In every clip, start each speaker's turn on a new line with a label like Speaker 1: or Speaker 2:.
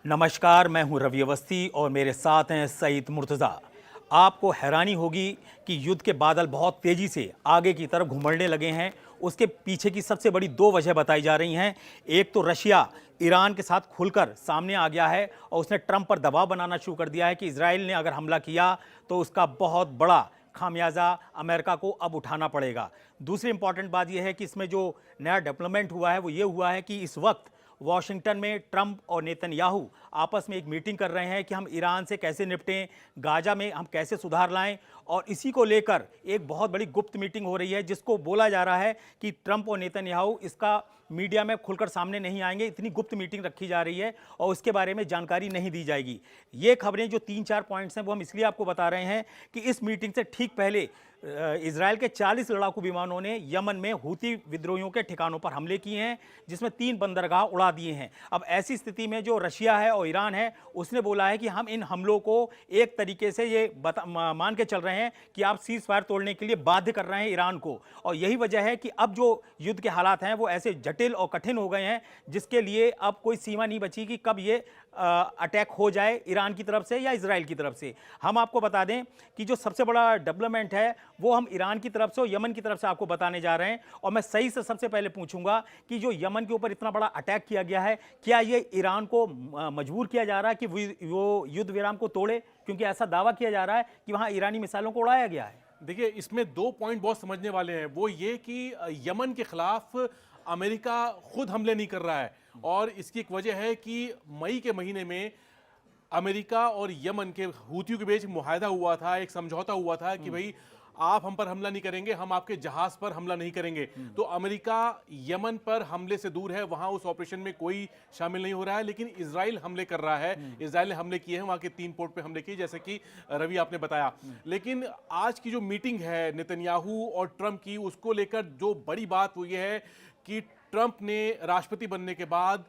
Speaker 1: नमस्कार, मैं हूं रवि अवस्थी और मेरे साथ हैं सईद मुर्तज़ा। आपको हैरानी होगी कि युद्ध के बादल बहुत तेज़ी से आगे की तरफ घुमड़ने लगे हैं। उसके पीछे की सबसे बड़ी दो वजह बताई जा रही हैं। एक तो रशिया ईरान के साथ खुलकर सामने आ गया है और उसने ट्रंप पर दबाव बनाना शुरू कर दिया है कि इजराइल ने अगर हमला किया तो उसका बहुत बड़ा खामियाजा अमेरिका को अब उठाना पड़ेगा। दूसरी इंपॉर्टेंट बात यह है कि इसमें जो नया डेवलपमेंट हुआ है वो ये हुआ है कि इस वक्त वॉशिंगटन में ट्रंप और नेतन्याहू आपस में एक मीटिंग कर रहे हैं कि हम ईरान से कैसे निपटें, गाजा में हम कैसे सुधार लाएं, और इसी को लेकर एक बहुत बड़ी गुप्त मीटिंग हो रही है जिसको बोला जा रहा है कि ट्रंप और नेतन्याहू इसका मीडिया में खुलकर सामने नहीं आएंगे। इतनी गुप्त मीटिंग रखी जा रही है और उसके बारे में जानकारी नहीं दी जाएगी। ये खबरें जो 3-4 पॉइंट्स हैं वो हम इसलिए आपको बता रहे हैं कि इस मीटिंग से ठीक पहले इजरायल के 40 लड़ाकू विमानों ने यमन में हूती विद्रोहियों के ठिकानों पर हमले किए हैं, जिसमें 3 बंदरगाह उड़ा दिए हैं। अब ऐसी स्थिति में जो रशिया है और ईरान है उसने बोला है कि हम इन हमलों को एक तरीके से ये मान के चल रहे हैं कि आप सीज फायर तोड़ने के लिए बाध्य कर रहे हैं ईरान को। और यही वजह है कि अब जो युद्ध के हालात हैं वो ऐसे जटिल और कठिन हो गए हैं जिसके लिए अब कोई सीमा नहीं बची कि कब ये अटैक हो जाए ईरान की तरफ से या इजराइल की तरफ से। हम आपको बता दें कि जो सबसे बड़ा डेवलपमेंट है वो हम ईरान की तरफ से और यमन की तरफ से आपको बताने जा रहे हैं। और मैं सही से सबसे पहले पूछूंगा कि जो यमन के ऊपर इतना बड़ा अटैक किया गया है, क्या ये ईरान को मजबूर किया जा रहा है कि वो युद्ध विराम को तोड़े? क्योंकि ऐसा दावा किया जा रहा है कि वहां ईरानी मिसाइलों को उड़ाया गया है।
Speaker 2: देखिए, इसमें 2 पॉइंट बहुत समझने वाले हैं। वो ये कि यमन के खिलाफ अमेरिका खुद हमले नहीं कर रहा है, और इसकी एक वजह है कि मई के महीने में अमेरिका और यमन के हूतियों के बीच मुआहदा हुआ था, एक समझौता हुआ था कि भाई आप हम पर हमला नहीं करेंगे, हम आपके जहाज पर हमला नहीं करेंगे। तो अमेरिका यमन पर हमले से दूर है, वहां उस ऑपरेशन में कोई शामिल नहीं हो रहा है, लेकिन इजराइल हमले कर रहा है। इजराइल ने हमले किए हैं, वहां के 3 पोर्ट पे हमले किए, जैसे कि रवि आपने बताया। लेकिन आज की जो मीटिंग है नेतन्याहू और ट्रंप की, उसको लेकर जो बड़ी बात वो ये है कि ट्रंप ने राष्ट्रपति बनने के बाद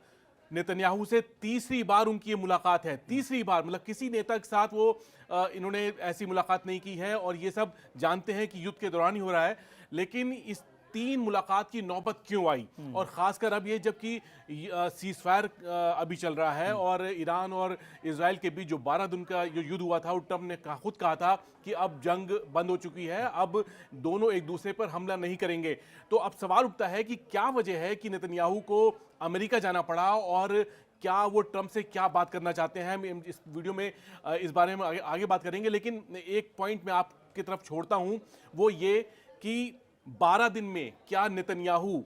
Speaker 2: नेतन्याहू से तीसरी बार उनकी ये मुलाकात है। तीसरी बार, मतलब किसी नेता के साथ वो इन्होंने ऐसी मुलाकात नहीं की है, और ये सब जानते हैं कि युद्ध के दौरान ही हो रहा है। लेकिन इस 3 मुलाकात की नौबत क्यों आई, और खासकर अब ये जबकि सीज फायर अभी चल रहा है और ईरान और इजराइल के बीच जो 12 दिन का जो युद्ध हुआ था, वो ट्रंप ने खुद कहा था कि अब जंग बंद हो चुकी है, अब दोनों एक दूसरे पर हमला नहीं करेंगे। तो अब सवाल उठता है कि क्या वजह है कि नेतन्याहू को अमेरिका जाना पड़ा, और क्या वो ट्रंप से क्या बात करना चाहते हैं। हम इस वीडियो में इस बारे में आगे बात करेंगे, लेकिन एक पॉइंट मैं आपकी तरफ छोड़ता हूं, वो ये कि 12 दिन में क्या नेतन्याहू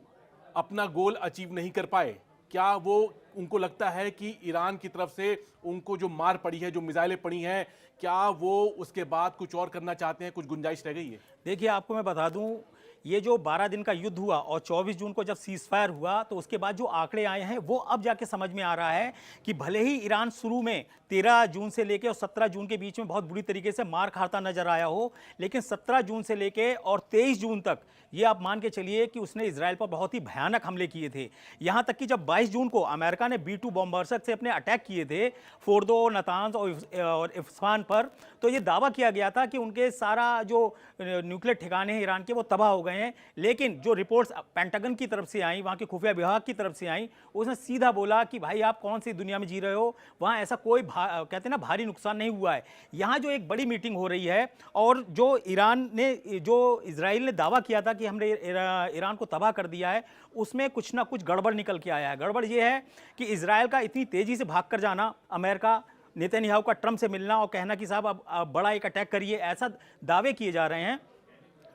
Speaker 2: अपना गोल अचीव नहीं कर पाए? क्या वो, उनको लगता है कि ईरान की तरफ से उनको जो मार पड़ी है, जो मिसाइलें पड़ी हैं, क्या वो उसके बाद कुछ और करना चाहते हैं? कुछ गुंजाइश रह गई है?
Speaker 1: देखिए, आपको मैं बता दूं, ये जो 12 दिन का युद्ध हुआ और 24 जून को जब सीज फायर हुआ तो उसके बाद जो आंकड़े आए हैं वो अब जाके समझ में आ रहा है कि भले ही ईरान शुरू में 13 जून से लेके और 17 जून के बीच में बहुत बुरी तरीके से मार खाता नजर आया हो, लेकिन 17 जून से लेके और 23 जून तक ये आप मान के चलिए कि उसने इजराइल पर बहुत ही भयानक हमले किए थे। यहां तक कि जब 22 जून को अमेरिका ने B-2 बॉम्बर्स से अपने अटैक किए थे फोर्दो, नतांज और इस्फहान पर, तो ये दावा किया गया था कि उनके सारा जो न्यूक्लियर ठिकाने हैं ईरान के वो तबाह हो गए हैं। लेकिन जो रिपोर्ट्स पेंटागन की तरफ से आई, वहां के खुफिया विभाग की तरफ से आई, उसने सीधा बोला कि भाई आप कौन सी दुनिया में जी रहे हो, वहां ऐसा कोई कहते हैं ना भारी नुकसान नहीं हुआ है। यहां जो एक बड़ी मीटिंग हो रही है और जो ईरान ने, जो इजराइल ने दावा किया था कि हमने ईरान को तबाह कर दिया है, उसमें कुछ ना कुछ गड़बड़ निकल के आया है। गड़बड़ यह है कि इजराइल का इतनी तेजी से भाग कर जाना, अमेरिका, नेतन्याहू का ट्रंप से मिलना और कहना कि साहब अब बड़ा एक अटैक करिए, ऐसा दावे किए जा रहे हैं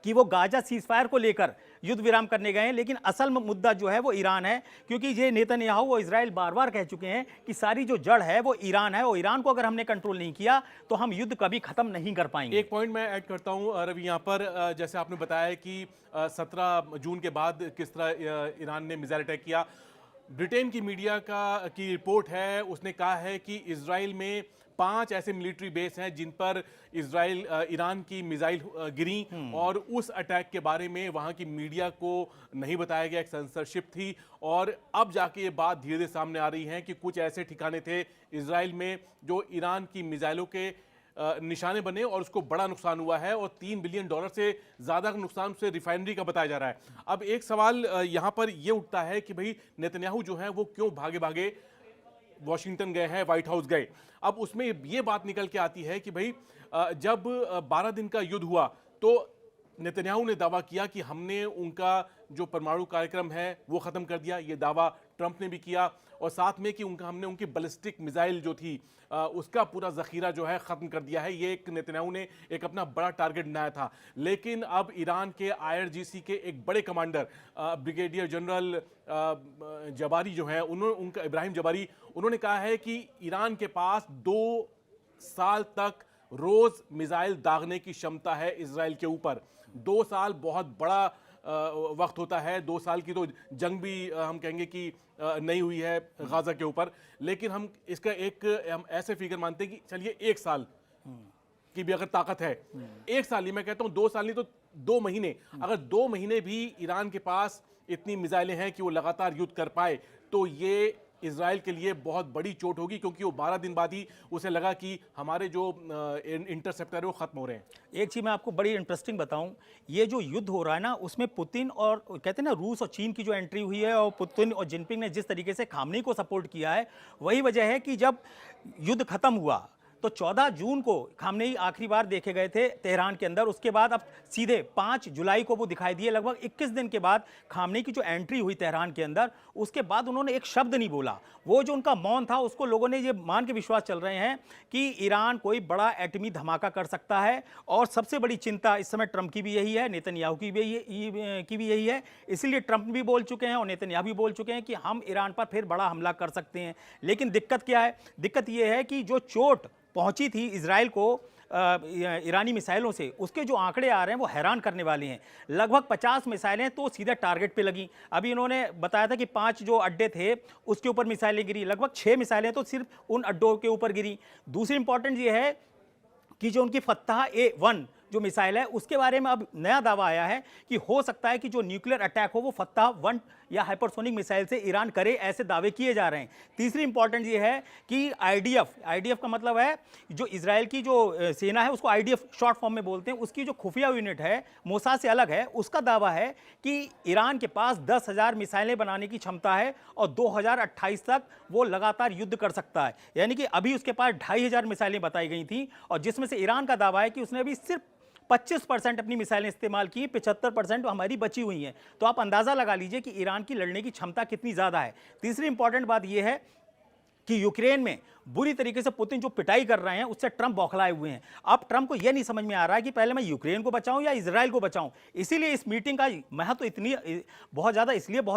Speaker 1: कि वो गाजा सीज फायर को लेकर युद्ध विराम करने गए हैं। लेकिन असल मुद्दा जो है वो ईरान है, क्योंकि ये नेतन्याहू और इजराइल बार बार कह चुके हैं कि सारी जो जड़ है वो ईरान है, और ईरान को अगर हमने कंट्रोल नहीं किया तो हम युद्ध कभी खत्म नहीं कर पाएंगे।
Speaker 2: एक पॉइंट मैं ऐड करता हूं रवि यहाँ पर, जैसे आपने बताया कि 17 जून के बाद किस तरह ईरान ने मिसाइल अटैक किया। ब्रिटेन की मीडिया की रिपोर्ट है, उसने कहा है कि इजराइल में 5 ऐसे मिलिट्री बेस हैं जिन पर ईरान की मिसाइल गिरी, और उस अटैक के बारे में वहां की मीडिया को नहीं बताया गया, एक सेंसरशिप थी। और अब जाके ये बात धीरे धीरे सामने आ रही है कि कुछ ऐसे ठिकाने थे इजराइल में जो ईरान की मिसाइलों के निशाने बने, और उसको बड़ा नुकसान हुआ है, और $3 बिलियन से ज्यादा का नुकसान उसे रिफाइनरी का बताया जा रहा है। अब एक सवाल यहां पर यह उठता है कि भाई नेतन्याहू जो है वो क्यों भागे भागे वॉशिंगटन गए हैं, व्हाइट हाउस गए। अब उसमें ये बात निकल के आती है कि भाई जब 12 दिन का युद्ध हुआ तो नेतन्याहू ने दावा किया कि हमने उनका जो परमाणु कार्यक्रम है वो ख़त्म कर दिया। ये दावा ट्रंप ने भी किया, और साथ में कि हमने उनकी बैलिस्टिक मिसाइल जो थी उसका पूरा ज़ख़ीरा जो है ख़त्म कर दिया है। ये एक नेतन्याहू ने एक अपना बड़ा टारगेट बनाया था। लेकिन अब ईरान के IRGC के एक बड़े कमांडर ब्रिगेडियर जनरल जबारी जो है, उनका इब्राहिम जबारी, उन्होंने कहा है कि ईरान के पास 2 साल तक रोज़ मिसाइल दागने की क्षमता है इसराइल के ऊपर। 2 साल बहुत बड़ा वक्त होता है। 2 साल की तो जंग भी हम कहेंगे कि नहीं हुई है गाजा के ऊपर, लेकिन हम इसका हम ऐसे फिगर मानते हैं कि चलिए 1 साल की भी अगर ताकत है, 1 साल ही, मैं कहता हूं 2 साल नहीं तो 2 महीने, अगर 2 महीने भी ईरान के पास इतनी मिसाइलें हैं कि वो लगातार युद्ध कर पाए, तो ये इजराइल के लिए बहुत बड़ी चोट होगी, क्योंकि वो 12 दिन बाद ही उसे लगा कि हमारे जो इंटरसेप्टर है वो खत्म हो रहे हैं।
Speaker 1: एक चीज़ मैं आपको बड़ी इंटरेस्टिंग बताऊं, ये जो युद्ध हो रहा है ना, उसमें पुतिन और कहते हैं ना रूस और चीन की जो एंट्री हुई है, और पुतिन और जिनपिंग ने जिस तरीके से खामनेई को सपोर्ट किया है, वही वजह है कि जब युद्ध खत्म हुआ तो 14 जून को खामनेई आखिरी बार देखे गए थे तेहरान के अंदर। उसके बाद अब सीधे 5 जुलाई को वो दिखाई दिए। लगभग 21 दिन के बाद खामनेई की जो एंट्री हुई तेहरान के अंदर, उसके बाद उन्होंने एक शब्द नहीं बोला। वो जो उनका मौन था, उसको लोगों ने ये मान के विश्वास चल रहे हैं कि ईरान कोई बड़ा एटमी धमाका कर सकता है। और सबसे बड़ी चिंता इस समय ट्रंप की भी यही है, नेतन्याहू की भी यही है। इसलिए ट्रंप भी बोल चुके हैं और नेतन्याहू भी बोल चुके हैं कि हम ईरान पर फिर बड़ा हमला कर सकते हैं। लेकिन दिक्कत क्या है? दिक्कत ये है कि जो चोट पहुंची थी इजराइल को ईरानी मिसाइलों से, उसके जो आंकड़े आ रहे हैं वो हैरान करने वाले हैं। लगभग 50 मिसाइलें तो सीधे टारगेट पे लगी। अभी इन्होंने बताया था कि 5 जो अड्डे थे उसके ऊपर मिसाइलें गिरी, लगभग 6 मिसाइलें तो सिर्फ उन अड्डों के ऊपर गिरी। दूसरी इंपॉर्टेंट ये है कि जो उनकी फत्ताह-A1 जो मिसाइल है, उसके बारे में अब नया दावा आया है कि हो सकता है कि जो न्यूक्लियर अटैक हो वो फत्ताह-1 या हाइपरसोनिक मिसाइल से ईरान करे, ऐसे दावे किए जा रहे हैं। तीसरी इंपॉर्टेंट ये है कि आईडीएफ का मतलब है जो इजराइल की जो सेना है उसको आईडीएफ शॉर्ट फॉर्म में बोलते हैं, उसकी जो खुफिया यूनिट है मोसाद से अलग है। उसका दावा है कि ईरान के पास 10,000 मिसाइलें बनाने की क्षमता है और 2028 तक वो लगातार युद्ध कर सकता है। यानी कि अभी उसके पास 2,500 मिसाइलें बताई गई थी, और जिसमें से ईरान का दावा है कि उसने अभी सिर्फ 25% अपनी मिसाइलें इस्तेमाल की, 75% हमारी बची हुई हैं। तो आप अंदाजा लगा लीजिए कि ईरान की लड़ने की क्षमता कितनी ज्यादा है। तीसरी इंपॉर्टेंट बात यह है कि यूक्रेन में बुरी तरीके से पुतिन जो पिटाई कर रहे हैं उससे ट्रंप बौखलाए हुए हैं। अब ट्रंप को यह नहीं समझ में आ रहा है कि पहले मैं यूक्रेन को बचाऊं या इजराइल को बचाऊं। इसीलिए इस मीटिंग का महत्व बहुत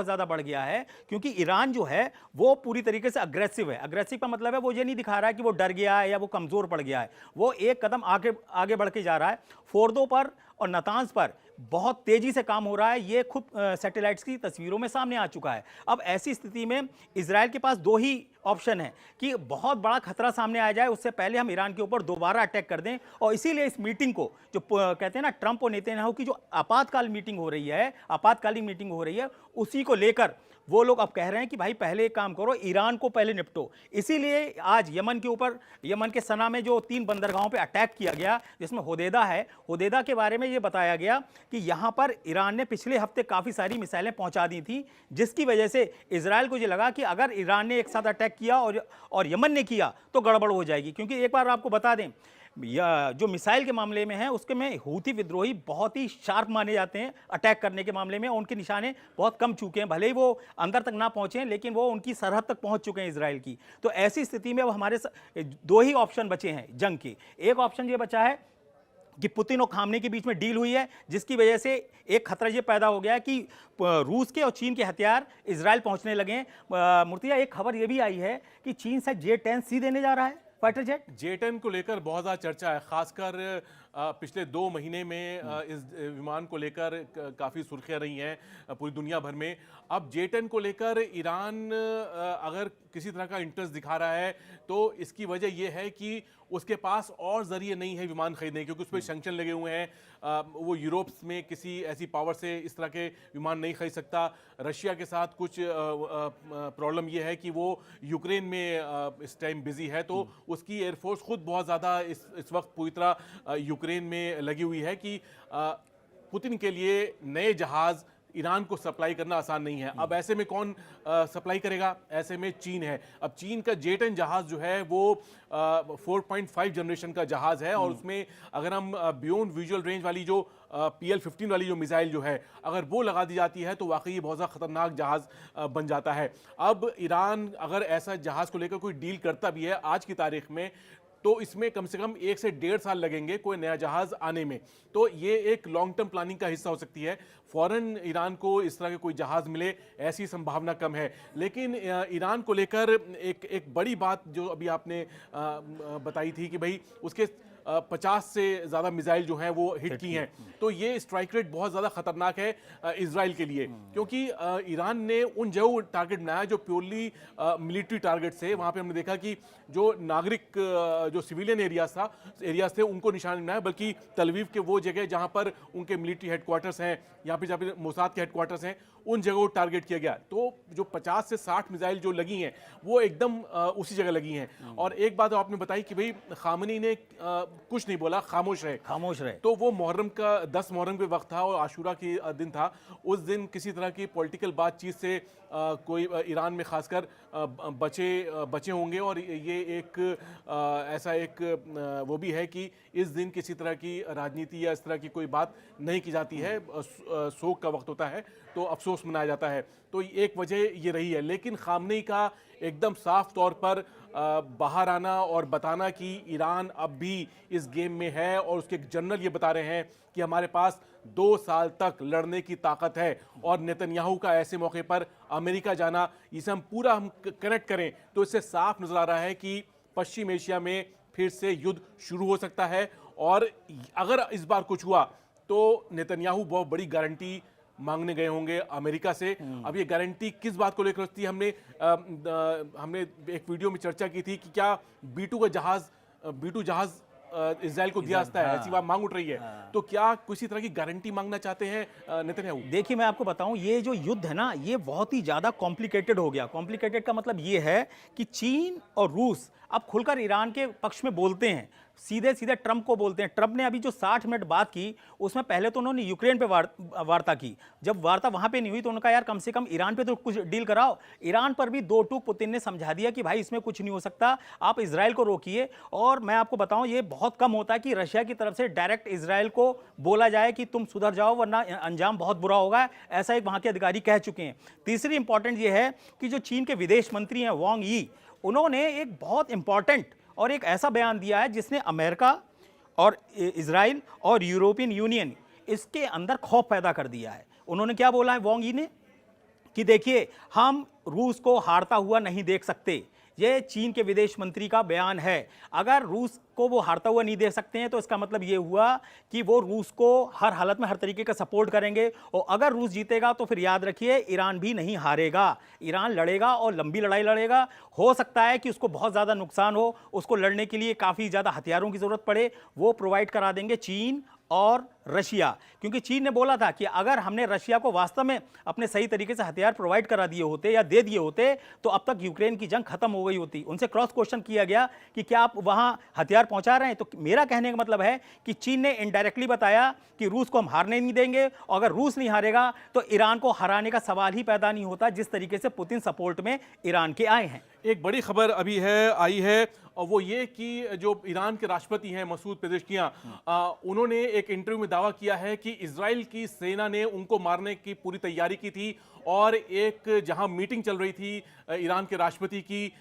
Speaker 1: ज्यादा बढ़ गया है, क्योंकि ईरान जो है वो पूरी तरीके से अग्रेसिव है। अग्रेसिव का मतलब है वो ये नहीं दिखा रहा है कि वो डर गया है या वो कमजोर पड़ गया है, वो एक कदम आगे बढ़ के जा रहा है। फोर्दो पर और नतांज पर बहुत तेजी से काम हो रहा है। ये खुद सैटेलाइट्स की तस्वीरों में सामने आ चुका है। अब ऐसी स्थिति में इजराइल के पास 2 ही ऑप्शन है कि बहुत बड़ा खतरा सामने आ जाए, उससे पहले हम ईरान के ऊपर दोबारा अटैक कर दें। और इसीलिए इस मीटिंग को जो कहते हैं ना ट्रंप और नेतन्याहू की जो आपातकालीन मीटिंग हो रही है उसी को लेकर वो लोग अब कह रहे हैं कि भाई पहले एक काम करो, ईरान को पहले निपटो। इसीलिए आज यमन के सना में जो 3 बंदरगाहों पे अटैक किया गया, जिसमें होदेदा है, होदेदा के बारे में ये बताया गया कि यहां पर ईरान ने पिछले हफ्ते काफ़ी सारी मिसाइलें पहुंचा दी थी, जिसकी वजह से इजराइल को ये लगा कि अगर ईरान ने एक साथ अटैक किया और यमन ने किया तो गड़बड़ हो जाएगी। क्योंकि एक बार आपको बता दें, या जो मिसाइल के मामले में है उसके में हूथी विद्रोही बहुत ही शार्प माने जाते हैं अटैक करने के मामले में। उनके निशाने बहुत कम चुके हैं, भले ही वो अंदर तक ना पहुंचे, लेकिन वो उनकी सरहद तक पहुंच चुके हैं इजराइल की। तो ऐसी स्थिति में वो हमारे 2 ही ऑप्शन बचे हैं जंग के। एक ऑप्शन ये बचा है कि पुतिन और खामनेई के बीच में डील हुई है, जिसकी वजह से एक खतरा ये पैदा हो गया है कि रूस के और चीन के हथियार इजराइल पहुंचने लगे हैं। मूर्तिया, एक खबर ये भी आई है कि चीन से J-10C देने जा रहा है, फाइटर जेट।
Speaker 2: J-10 को लेकर बहुत ज़्यादा चर्चा है, खासकर पिछले 2 महीने में इस विमान को लेकर काफ़ी सुर्खियां रही हैं पूरी दुनिया भर में। अब J-10 को लेकर ईरान अगर किसी तरह का इंटरेस्ट दिखा रहा है तो इसकी वजह यह है कि उसके पास और जरिए नहीं है विमान खरीदने, क्योंकि उस पर सैंक्शन लगे हुए हैं। वो यूरोप में किसी ऐसी पावर से इस तरह के विमान नहीं खरीद सकता। रशिया के साथ कुछ प्रॉब्लम ये है कि वो यूक्रेन में इस टाइम बिजी है, तो उसकी एयरफोर्स खुद बहुत ज़्यादा इस वक्त पूरी तरह यूक्रेन में लगी हुई है कि पुतिन के लिए नए जहाज़ ईरान को सप्लाई करना आसान नहीं है। अब ऐसे में कौन सप्लाई करेगा? ऐसे में चीन है। अब चीन का J-10 जहाज जो है वो 4.5 जनरेशन का जहाज है, और उसमें अगर हम बियॉन्ड विजुअल रेंज वाली जो PL-15 वाली जो मिसाइल जो है, अगर वो लगा दी जाती है तो वाकई ये बहुत ज़्यादा खतरनाक जहाज बन जाता है। अब ईरान अगर ऐसा जहाज को लेकर कोई डील करता भी है आज की तारीख में, तो इसमें कम से कम 1 से 1.5 साल लगेंगे कोई नया जहाज आने में। तो ये एक लॉन्ग टर्म प्लानिंग का हिस्सा हो सकती है। फौरन ईरान को इस तरह के कोई जहाज मिले ऐसी संभावना कम है। लेकिन ईरान को लेकर एक बड़ी बात जो अभी आपने बताई थी कि भाई उसके 50 से ज़्यादा मिसाइल जो हैं वो हिट की हैं, तो ये स्ट्राइक रेट बहुत ज़्यादा खतरनाक है इजराइल के लिए, क्योंकि ईरान ने उन जगहों टारगेट बनाया जो प्योरली मिलिट्री टारगेट्स थे। वहाँ पे हमने देखा कि जो नागरिक जो सिविलियन एरियाज थे उनको निशाना बनाया, बल्कि तलवीव के वो जगह जहाँ पर उनके मिलिट्री हेडक्वार्टर्स हैं, यहाँ पे जहाँ पे मोसाद के हेडक्वार्टर्स हैं, उन जगहों को टारगेट किया गया। तो जो 50 से 60 मिसाइल जो लगी हैं वो एकदम उसी जगह लगी हैं। और एक बात आपने बताई कि भाई खामनी ने कुछ नहीं बोला, खामोश रहे। तो वो मुहर्रम का 10 मुहर्रम के वक्त था और आशूरा की दिन था। उस दिन किसी तरह की पॉलिटिकल बातचीत से कोई ईरान में खासकर बचे होंगे, और ये एक ऐसा एक वो भी है कि इस दिन किसी तरह की राजनीति या इस तरह की कोई बात नहीं की जाती है, शोक का वक्त होता है तो अफसोस मनाया जाता है। तो एक वजह ये रही है। लेकिन खामनेई का एकदम साफ तौर पर बाहर आना और बताना कि ईरान अब भी इस गेम में है, और उसके जनरल ये बता रहे हैं कि हमारे पास 2 साल तक लड़ने की ताकत है, और नेतन्याहू का ऐसे मौके पर अमेरिका जाना, इसे हम कनेक्ट करें तो इससे साफ नजर आ रहा है कि पश्चिम एशिया में फिर से युद्ध शुरू हो सकता है। और अगर इस बार कुछ हुआ तो नेतन्याहू बहुत बड़ी गारंटी मांगने गए होंगे अमेरिका से। अब ये गारंटी किस बात को लेकर होती है? हमने एक वीडियो में चर्चा की थी कि क्या B-2 जहाज इजराइल को दिया जाता है, ऐसी बात मांग उठ रही है। तो क्या किसी तरह की गारंटी मांगना चाहते हैं नेतन्याहू?
Speaker 1: देखिए, मैं आपको बताऊं, ये जो युद्ध है ना, ये बहुत ही ज्यादा कॉम्प्लिकेटेड हो गया। कॉम्प्लिकेटेड का मतलब ये है कि चीन और रूस अब खुलकर ईरान के पक्ष में बोलते हैं, सीधे सीधे ट्रंप को बोलते हैं। ट्रंप ने अभी जो 60 मिनट बात की, उसमें पहले तो उन्होंने यूक्रेन पे वार्ता की। जब वार्ता वहां पे नहीं हुई तो उन्होंने कहा यार कम से कम ईरान पे तो कुछ डील कराओ। ईरान पर भी दो टूक पुतिन ने समझा दिया कि भाई इसमें कुछ नहीं हो सकता, आप इजराइल को रोकिए। और मैं आपको बताऊं, ये बहुत कम होता है कि रशिया की तरफ से डायरेक्ट इजराइल को बोला जाए कि तुम सुधर जाओ वरना अंजाम बहुत बुरा होगा, ऐसा एक वहां के अधिकारी कह चुके हैं। तीसरी इंपॉर्टेंट ये है कि जो चीन के विदेश मंत्री हैं वांग यी, उन्होंने एक बहुत इंपॉर्टेंट और एक ऐसा बयान दिया है जिसने अमेरिका और इजराइल और यूरोपियन यूनियन इसके अंदर खौफ पैदा कर दिया है। उन्होंने क्या बोला है वांग यी ने कि देखिए, हम रूस को हारता हुआ नहीं देख सकते। ये चीन के विदेश मंत्री का बयान है। अगर रूस को वो हारता हुआ नहीं देख सकते हैं तो इसका मतलब ये हुआ कि वो रूस को हर हालत में हर तरीके का सपोर्ट करेंगे, और अगर रूस जीतेगा तो फिर याद रखिए ईरान भी नहीं हारेगा। ईरान लड़ेगा और लंबी लड़ाई लड़ेगा। हो सकता है कि उसको बहुत ज़्यादा नुकसान हो, उसको लड़ने के लिए काफ़ी ज़्यादा हथियारों की ज़रूरत पड़े, वो प्रोवाइड करा देंगे चीन और रशिया। क्योंकि चीन ने बोला था कि अगर हमने रशिया को वास्तव में अपने सही तरीके से हथियार प्रोवाइड करा दिए होते या दे दिए होते तो अब तक यूक्रेन की जंग खत्म हो गई होती। उनसे क्रॉस क्वेश्चन किया गया कि क्या आप वहां हथियार पहुंचा रहे हैं, तो मेरा कहने का मतलब है कि चीन ने इनडायरेक्टली बताया कि रूस को हम हारने नहीं देंगे, और अगर रूस नहीं हारेगा तो ईरान को हराने का सवाल ही पैदा नहीं होता, जिस तरीके से पुतिन सपोर्ट में ईरान के आए हैं।
Speaker 2: एक बड़ी खबर अभी आई है, और वो ये कि जो ईरान के राष्ट्रपति हैं मसूद पेजेश्कियां, उन्होंने एक इंटरव्यू में दावा किया है कि इजराइल की सेना ने उनको मारने की पूरी तैयारी की थी, और एक जहां मीटिंग चल रही थी ईरान के राष्ट्रपति की,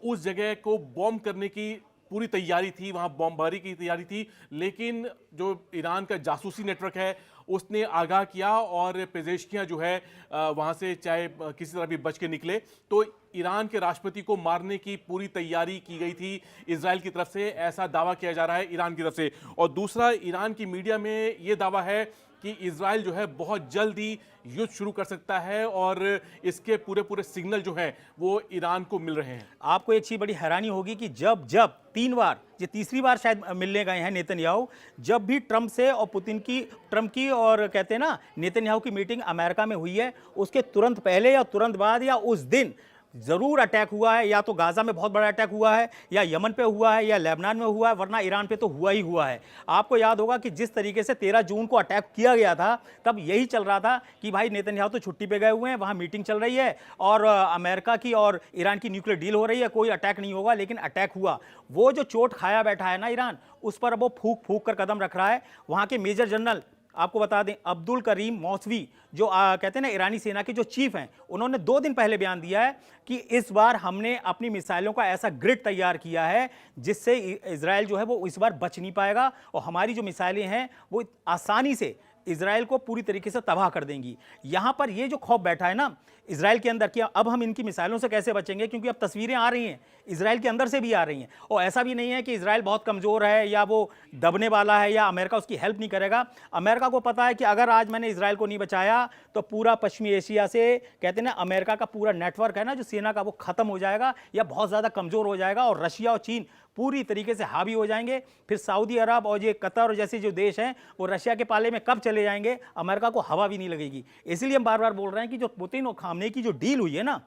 Speaker 2: उस जगह को बॉम्ब करने की पूरी तैयारी थी, वहां बमबारी की तैयारी थी। लेकिन जो ईरान का जासूसी नेटवर्क है उसने आगाह किया, और पेजेश्कियां जो है वहां से चाहे किसी तरह भी बच के निकले। तो ईरान के राष्ट्रपति को मारने की पूरी तैयारी की गई थी इजराइल की तरफ से, ऐसा दावा किया जा रहा है ईरान की तरफ से। और दूसरा, ईरान की मीडिया में ये दावा है कि इजराइल जो है बहुत जल्द ही युद्ध शुरू कर सकता है, और इसके पूरे सिग्नल जो हैं वो ईरान को मिल रहे हैं।
Speaker 1: आपको एक चीज बड़ी हैरानी होगी कि जब 3 बार, ये तीसरी बार शायद मिलने गए हैं नेतन्याहू, जब भी ट्रंप से और ट्रंप की और कहते हैं ना नेतन्याहू की मीटिंग अमेरिका में हुई है, उसके तुरंत पहले या तुरंत बाद या उस दिन ज़रूर अटैक हुआ है, या तो गाज़ा में बहुत बड़ा अटैक हुआ है, या यमन पे हुआ है, या लेबनान में हुआ है, वरना ईरान पे तो हुआ ही हुआ है। आपको याद होगा कि जिस तरीके से 13 जून को अटैक किया गया था, तब यही चल रहा था कि भाई नेतन्याहू तो छुट्टी पे गए हुए हैं, वहाँ मीटिंग चल रही है और अमेरिका की और ईरान की न्यूक्लियर डील हो रही है, कोई अटैक नहीं होगा, लेकिन अटैक हुआ। वो जो चोट खाया बैठा है ना ईरान, उस पर अब वो फूक फूक कर कदम रख रहा है। वहाँ के मेजर जनरल, आपको बता दें, अब्दुल करीम मौसवी, जो कहते हैं ना ईरानी सेना के जो चीफ हैं, उन्होंने 2 दिन पहले बयान दिया है कि इस बार हमने अपनी मिसाइलों का ऐसा ग्रिड तैयार किया है जिससे इजराइल जो है वो इस बार बच नहीं पाएगा, और हमारी जो मिसाइलें हैं वो आसानी से इजराइल को पूरी तरीके से तबाह कर देंगी। यहां पर ये जो खौफ बैठा है ना इजराइल के अंदर कि अब हम इनकी मिसाइलों से कैसे बचेंगे, क्योंकि अब तस्वीरें आ रही हैं इजराइल के अंदर से भी आ रही हैं, और ऐसा भी नहीं है कि इजराइल बहुत कमज़ोर है या वो दबने वाला है या अमेरिका उसकी हेल्प नहीं करेगा। अमेरिका को पता है कि अगर आज मैंने इजराइल को नहीं बचाया तो पूरा पश्चिमी एशिया से, कहते हैं ना, अमेरिका का पूरा नेटवर्क है ना जो सेना का, वो खत्म हो जाएगा या बहुत ज़्यादा कमज़ोर हो जाएगा, और रशिया और चीन पूरी तरीके से हावी हो जाएंगे। फिर सऊदी अरब और ये कतर जैसे जो देश हैं वो रशिया के पाले में कब चले जाएंगे, अमेरिका को हवा भी नहीं लगेगी। इसलिए हम बार बार बोल रहे हैं कि जो पुतिन और खामने की जो डील हुई है ना,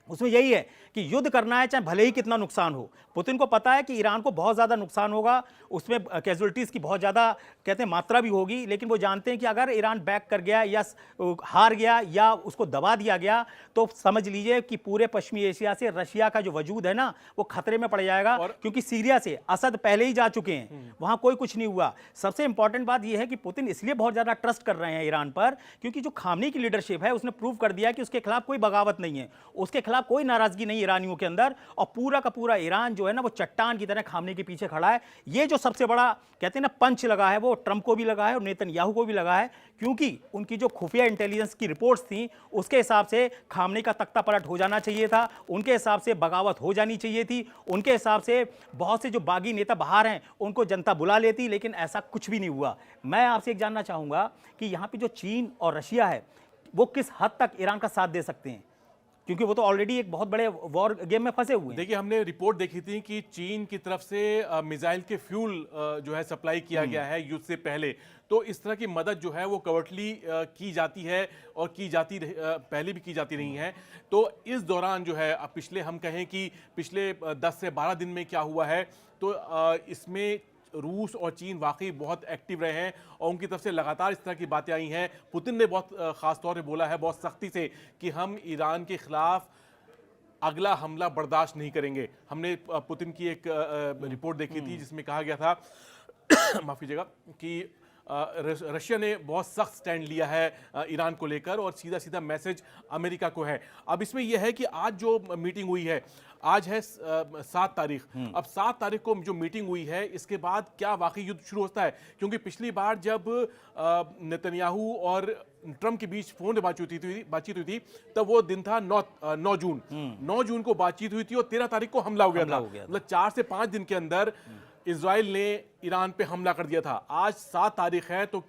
Speaker 1: उसमें यही है कि युद्ध करना है चाहे भले ही कितना नुकसान हो। पुतिन को पता है कि ईरान को बहुत ज़्यादा नुकसान होगा, उसमें कैजुअल्टीज़ की बहुत ज़्यादा, कहते हैं, मात्रा भी होगी, लेकिन वो जानते हैं कि अगर ईरान बैक कर गया या हार गया या उसको दबा दिया गया तो समझ लीजिए कि पूरे पश्चिमी एशिया से रशिया का जो वजूद है ना वो खतरे में पड़ जाएगा, क्योंकि सीरिया से असद पहले ही जा चुके हैं, वहाँ कोई कुछ नहीं हुआ। सबसे इंपॉर्टेंट बात यह है कि पुतिन इसलिए बहुत ज़्यादा ट्रस्ट कर रहे हैं ईरान पर, क्योंकि जो खामनी की लीडरशिप है उसने प्रूव कर दिया कि उसके खिलाफ कोई बगावत नहीं है, उसके खिलाफ कोई नाराजगी नहीं ईरानियों के अंदर, और पूरा का पूरा ईरान जो है ना वो चट्टान की तरह खामने के पीछे खड़ा है। ये जो सबसे बड़ा, कहते हैं ना, पंच लगा है वो ट्रंप को भी लगा है और नेतन्याहू को भी लगा है, क्योंकि उनकी जो खुफिया इंटेलिजेंस की रिपोर्ट्स थी उसके हिसाब से खामने का तख्ता पलट हो जाना चाहिए था, उनके हिसाब से बगावत हो जानी चाहिए थी, उनके हिसाब से बहुत से जो बागी नेता बाहर हैं उनको जनता बुला लेती, लेकिन ऐसा कुछ भी नहीं हुआ। मैं आपसे एक जानना चाहूँगा कि यहाँ पे जो चीन और रशिया है वो किस हद तक ईरान का साथ दे सकते हैं, क्योंकि वो तो ऑलरेडी एक बहुत बड़े वॉर गेम में फंसे हुए हैं।
Speaker 2: देखिए, हमने रिपोर्ट देखी थी कि चीन की तरफ से मिसाइल के फ्यूल जो है सप्लाई किया गया है युद्ध से पहले, तो इस तरह की मदद जो है वो कवर्टली की जाती है और पहले भी की जाती रही है। तो इस दौरान जो है, अब पिछले, हम कहें कि पिछले 10 से 12 दिन में क्या हुआ है, तो इसमें रूस और चीन वाकई बहुत एक्टिव रहे हैं और उनकी तरफ से लगातार इस तरह की बातें आई हैं। पुतिन ने बहुत ख़ास तौर पे बोला है बहुत सख्ती से कि हम ईरान के खिलाफ अगला हमला बर्दाश्त नहीं करेंगे। हमने पुतिन की एक रिपोर्ट देखी थी जिसमें कहा गया था माफ़ कीजिएगा कि रशिया ने बहुत सख्त स्टैंड लिया है ईरान को लेकर, और सीधा सीधा मैसेज अमेरिका को है। अब इसमें यह है कि आज जो मीटिंग हुई है, आज है 7 तारीख, अब 7 तारीख को जो मीटिंग हुई है इसके बाद क्या वाकई युद्ध शुरू होता है, क्योंकि पिछली बार जब नेतन्याहू और ट्रंप के बीच फोन बातचीत हुई थी तब वो दिन था 9 जून। 9 जून को बातचीत हुई थी और 13 तारीख को हमला हो गया था। मतलब 4 से 5 दिन के अंदर इजराइल ने ईरान पे हमला कर दिया था। आज 7 तारीख है, तो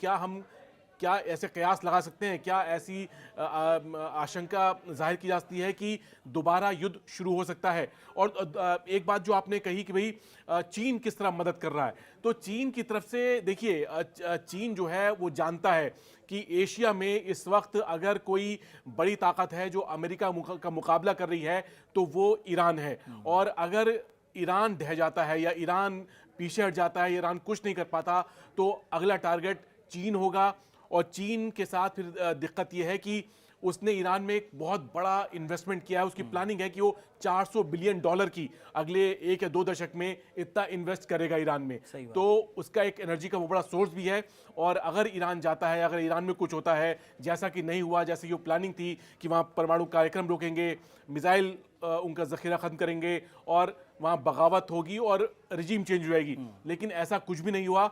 Speaker 2: क्या ऐसे कयास लगा सकते हैं, क्या ऐसी आशंका जाहिर की जा सकती है कि दोबारा युद्ध शुरू हो सकता है? और एक बात जो आपने कही कि भाई चीन किस तरह मदद कर रहा है, तो चीन की तरफ से देखिए, चीन जो है वो जानता है कि एशिया में इस वक्त अगर कोई बड़ी ताकत है जो अमेरिका का मुकाबला कर रही है तो वो ईरान है, और अगर ईरान ढह जाता है या ईरान पीछे हट जाता है, ईरान कुछ नहीं कर पाता, तो अगला टारगेट चीन होगा। और चीन के साथ फिर दिक्कत यह है कि उसने ईरान में एक बहुत बड़ा इन्वेस्टमेंट किया है। उसकी प्लानिंग है कि वो $400 बिलियन की अगले 1 या 2 दशक में इतना इन्वेस्ट करेगा ईरान में, तो उसका एक एनर्जी का वो बड़ा सोर्स भी है। और अगर ईरान जाता है, अगर ईरान में कुछ होता है, जैसा कि नहीं हुआ, जैसे ये प्लानिंग थी कि वहाँ परमाणु कार्यक्रम रोकेंगे, मिसाइल उनका जखीरा खत्म करेंगे और वहाँ बगावत होगी और रजीम चेंज हो जाएगी, लेकिन ऐसा कुछ भी नहीं हुआ।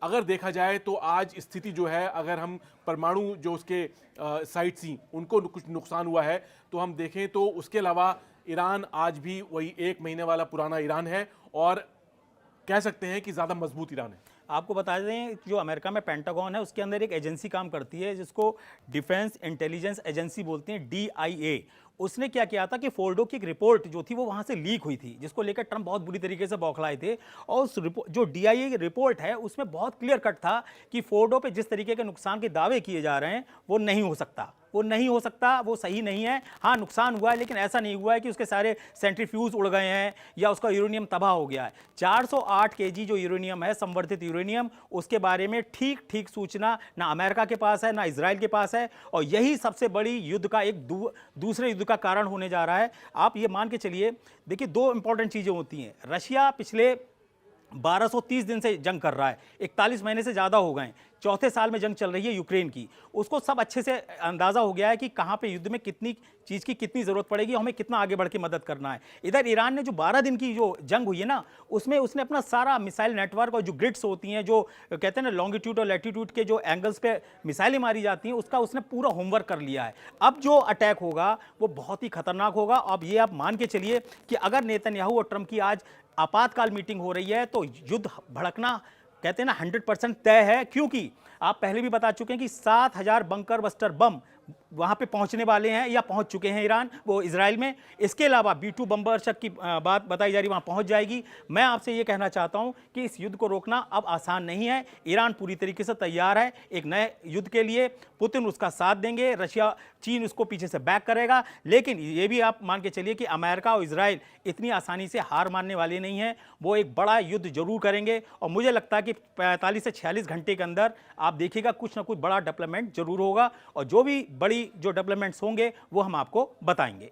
Speaker 2: अगर देखा जाए तो आज स्थिति जो है, अगर हम परमाणु जो उसके साइट्स थी उनको कुछ नुकसान हुआ है तो हम देखें तो उसके अलावा ईरान आज भी वही 1 महीने वाला पुराना ईरान है, और कह सकते हैं कि ज़्यादा मजबूत ईरान है।
Speaker 1: आपको बता दें, जो अमेरिका में पेंटागन है उसके अंदर एक एजेंसी काम करती है जिसको डिफेंस इंटेलिजेंस एजेंसी बोलते हैं, DIA। उसने क्या किया था कि फोर्डो की एक रिपोर्ट जो थी वो वहां से लीक हुई थी, जिसको लेकर ट्रंप बहुत बुरी तरीके से बौखलाए थे। और उस जो डीआईए की रिपोर्ट है उसमें बहुत क्लियर कट था कि फोर्डो पे जिस तरीके के नुकसान के दावे किए जा रहे हैं वो नहीं हो सकता, वो नहीं हो सकता, वो सही नहीं है। हाँ, नुकसान हुआ है लेकिन ऐसा नहीं हुआ है कि उसके सारे सेंट्रीफ्यूज उड़ गए हैं या उसका यूरेनियम तबाह हो गया है। 408 केजी जो यूरेनियम है, संवर्धित यूरेनियम, उसके बारे में ठीक ठीक सूचना ना अमेरिका के पास है ना इजराइल के पास है, और यही सबसे बड़ी युद्ध का एक दूसरे युद्ध का कारण होने जा रहा है। आप ये मान के चलिए, देखिए दो इंपॉर्टेंट चीजें होती हैं। रशिया पिछले 1230 दिन से जंग कर रहा है, 41 महीने से ज्यादा हो गए, चौथे साल में जंग चल रही है यूक्रेन की। उसको सब अच्छे से अंदाजा हो गया है कि कहां पे युद्ध में कितनी चीज की कितनी जरूरत पड़ेगी, हमें कितना आगे बढ़ के मदद करना है। इधर ईरान ने जो 12 दिन की जो जंग हुई है ना, उसमें उसने अपना सारा मिसाइल नेटवर्क और जो ग्रिड्स होती हैं, जो कहते हैं ना लॉन्गिट्यूड और लैटिट्यूड के जो एंगल्स पे मिसाइलें मारी जाती हैं, उसका उसने पूरा होमवर्क कर लिया है। अब जो अटैक होगा वो बहुत ही खतरनाक होगा। अब ये आप मान के चलिए कि अगर नेतन्याहू और ट्रंप की आज आपातकाल मीटिंग हो रही है तो युद्ध भड़कना कहते हैं ना 100% तय है, क्योंकि आप पहले भी बता चुके हैं कि 7000 बंकर बस्टर बम वहां पे पहुंचने वाले हैं या पहुंच चुके हैं ईरान वो इजराइल में। इसके अलावा B2 बम्बरशक की बात बताई जा रही वहां पहुंच जाएगी। मैं आपसे ये कहना चाहता हूं कि इस युद्ध को रोकना अब आसान नहीं है। ईरान पूरी तरीके से तैयार है एक नए युद्ध के लिए। पुतिन उसका साथ देंगे, रशिया चीन उसको पीछे से बैक करेगा, लेकिन ये भी आप मान के चलिए कि अमेरिका और इजराइल इतनी आसानी से हार मानने वाले नहीं हैं। वो एक बड़ा युद्ध जरूर करेंगे और मुझे लगता है कि 45 से 46 घंटे के अंदर आप देखिएगा कुछ ना कुछ बड़ा डेवलपमेंट जरूर होगा, और जो भी बड़ी जो डेवलपमेंट्स होंगे वो हम आपको बताएंगे।